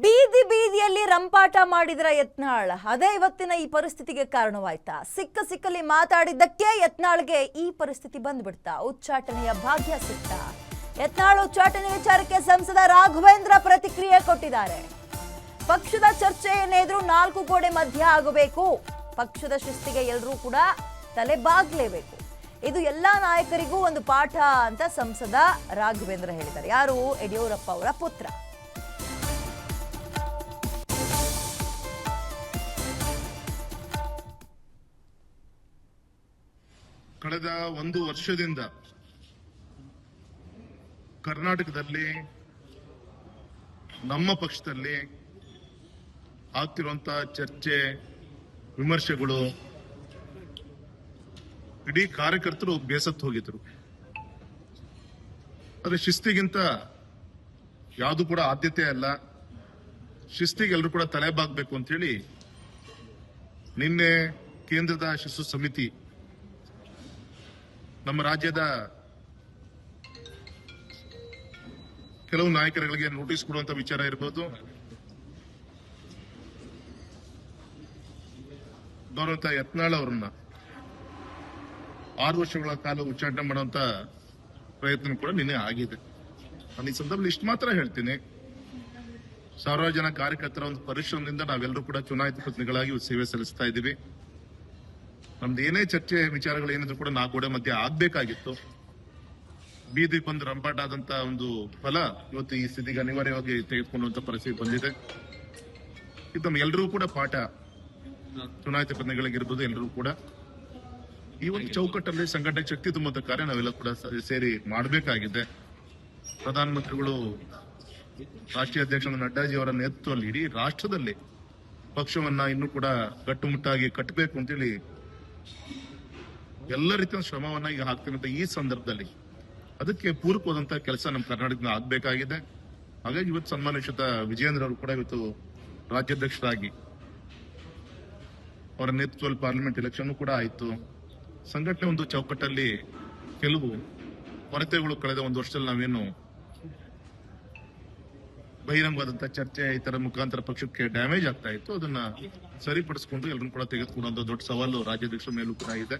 ಬೀದಿ ಬೀದಿಯಲ್ಲಿ ರಂಪಾಟ ಮಾಡಿದ್ರ ಯತ್ನಾಳ್, ಅದೇ ಇವತ್ತಿನ ಈ ಪರಿಸ್ಥಿತಿಗೆ ಕಾರಣವಾಯ್ತಾ? ಸಿಕ್ಕಲ್ಲಿ ಮಾತಾಡಿದ್ದಕ್ಕೆ ಯತ್ನಾಳ್ಗೆ ಈ ಪರಿಸ್ಥಿತಿ ಬಂದ್ಬಿಡ್ತಾ? ಉಚ್ಚಾಟನೆಯ ಭಾಗ್ಯ ಸಿಕ್ತ? ಯತ್ನಾಳ್ ಉಚ್ಚಾಟನೆ ವಿಚಾರಕ್ಕೆ ಸಂಸದ ರಾಘವೇಂದ್ರ ಪ್ರತಿಕ್ರಿಯೆ ಕೊಟ್ಟಿದ್ದಾರೆ. ಪಕ್ಷದ ಚರ್ಚೆ ಏನೇದ್ರು ನಾಲ್ಕು ಗೋಡೆ ಮಧ್ಯ ಆಗಬೇಕು, ಪಕ್ಷದ ಶಿಸ್ತಿಗೆ ಎಲ್ಲರೂ ಕೂಡ ತಲೆ ಬಾಗ್ಲೇಬೇಕು, ಇದು ಎಲ್ಲಾ ನಾಯಕರಿಗೂ ಒಂದು ಪಾಠ ಅಂತ ಸಂಸದ ರಾಘವೇಂದ್ರ ಹೇಳಿದ್ದಾರೆ. ಯಾರು? ಯಡಿಯೂರಪ್ಪ ಅವರ ಪುತ್ರ. ಕಳೆದ ಒಂದು ವರ್ಷದಿಂದ ಕರ್ನಾಟಕದಲ್ಲಿ ನಮ್ಮ ಪಕ್ಷದಲ್ಲಿ ಆಗ್ತಿರುವಂತಹ ಚರ್ಚೆ, ವಿಮರ್ಶೆಗಳು ಇಡೀ ಕಾರ್ಯಕರ್ತರು ಬೇಸತ್ತು ಹೋಗಿದ್ರು. ಆದ್ರೆ ಶಿಸ್ತಿಗಿಂತ ಯಾವುದು ಕೂಡ ಆದ್ಯತೆ ಅಲ್ಲ, ಶಿಸ್ತಿಗೆ ಎಲ್ಲರೂ ಕೂಡ ತಲೆ ಬಾಗಬೇಕು ಅಂತೇಳಿ ನಿನ್ನೆ ಕೇಂದ್ರದ ಶಿಸ್ತು ಸಮಿತಿ ನಮ್ಮ ರಾಜ್ಯದ ಕೆಲವು ನಾಯಕರುಗಳಿಗೆ ನೋಟಿಸ್ ಕೊಡುವಂತ ವಿಚಾರ ಇರಬಹುದು, ಗೌರವಂತ ಯತ್ನಾಳ್ ಅವರನ್ನ 6 ವರ್ಷಗಳ ಕಾಲ ಉಚ್ಚಾಟನೆ ಮಾಡುವಂತ ಪ್ರಯತ್ನ ಕೂಡ ನಿನ್ನೆ ಆಗಿದೆ. ನಾನು ಈ ಸಂದರ್ಭದಲ್ಲಿ ಇಷ್ಟು ಮಾತ್ರ ಹೇಳ್ತೀನಿ, ಸಾವಿರಾರು ಜನ ಕಾರ್ಯಕರ್ತರ ಒಂದು ಪರಿಶ್ರಮದಿಂದ ನಾವೆಲ್ಲರೂ ಕೂಡ ಚುನಾಯಿತ ಪ್ರತಿನಿಧಿಗಳಾಗಿ ಸೇವೆ ಸಲ್ಲಿಸ್ತಾ ಇದ್ದೀವಿ. ನಮ್ದು ಏನೇ ಚರ್ಚೆ ವಿಚಾರಗಳೇನಿದ್ರು ಕೂಡ 4 ಗೋಡೆ ಮಧ್ಯೆ ಆಗ್ಬೇಕಾಗಿತ್ತು. ಬೀದಿಗೆ ಬಂದು ರಂಪಾಟ ಆದಂತ ಒಂದು ಫಲ ಇವತ್ತು ಈ ಸ್ಥಿತಿಗೆ ಅನಿವಾರ್ಯವಾಗಿ ತೆಗೆದುಕೊಳ್ಳುವಂತ ಪರಿಸ್ಥಿತಿ ಬಂದಿದೆ. ಇದು ನಮ್ಗೆಲ್ಲರೂ ಕೂಡ ಪಾಠ, ಚುನಾಯಿತ ಪ್ರತಿನಿಧಿಗಳಿಗಿರ್ಬೋದು, ಎಲ್ಲರೂ ಕೂಡ ಈ ಒಂದು ಚೌಕಟ್ಟಲ್ಲಿ ಸಂಘಟನೆ ಶಕ್ತಿ ತುಂಬುವಂತ ಕಾರ್ಯ ನಾವೆಲ್ಲ ಕೂಡ ಸೇರಿ ಮಾಡಬೇಕಾಗಿದೆ. ಪ್ರಧಾನಮಂತ್ರಿಗಳು, ರಾಷ್ಟ್ರೀಯ ಅಧ್ಯಕ್ಷ ನಡ್ಡಾಜಿ ಅವರ ನೇತೃತ್ವದಲ್ಲಿ ಇಡೀ ರಾಷ್ಟ್ರದಲ್ಲಿ ಪಕ್ಷವನ್ನ ಇನ್ನೂ ಕೂಡ ಕಟ್ಟುಮುಟ್ಟಾಗಿ ಕಟ್ಟಬೇಕು ಅಂತೇಳಿ ಎಲ್ಲ ರೀತಿಯ ಶ್ರಮವನ್ನ ಈಗ ಹಾಕ್ತಿರುವಂತ ಈ ಸಂದರ್ಭದಲ್ಲಿ ಅದಕ್ಕೆ ಪೂರಕವಾದಂತಹ ಕೆಲಸ ನಮ್ಮ ಕರ್ನಾಟಕದಿಂದ ಆಗ್ಬೇಕಾಗಿದೆ. ಹಾಗಾಗಿ ಇವತ್ತು ಸನ್ಮಾನಿತ ವಿಜಯೇಂದ್ರ ಅವರು ಕೂಡ ಇವತ್ತು ರಾಜ್ಯಾಧ್ಯಕ್ಷರಾಗಿ ಅವರ ನೇತೃತ್ವದಲ್ಲಿ ಪಾರ್ಲಿಮೆಂಟ್ ಎಲೆಕ್ಷನ್ ಕೂಡ ಆಯಿತು. ಸಂಘಟನೆ ಒಂದು ಚೌಕಟ್ಟಲ್ಲಿ ಕೆಲವು ಕೊರತೆಗಳು ಕಳೆದ ಒಂದು ವರ್ಷದಲ್ಲಿ ನಾವೇನು ಬಹಿರಂಗವಾದಂತಹ ಚರ್ಚೆ ಇತರ ಮುಖಾಂತರ ಪಕ್ಷಕ್ಕೆ ಡ್ಯಾಮೇಜ್ ಆಗ್ತಾ ಇತ್ತು, ಅದನ್ನ ಸರಿಪಡಿಸಿಕೊಂಡು ಎಲ್ಲರೂ ಕೂಡ ತೆಗೆದುಕೊಳ್ಳುವಂತ ದೊಡ್ಡ ಸವಾಲು ರಾಜ್ಯಾಧ್ಯಕ್ಷರ ಮೇಲೂ ಕೂಡ ಇದೆ.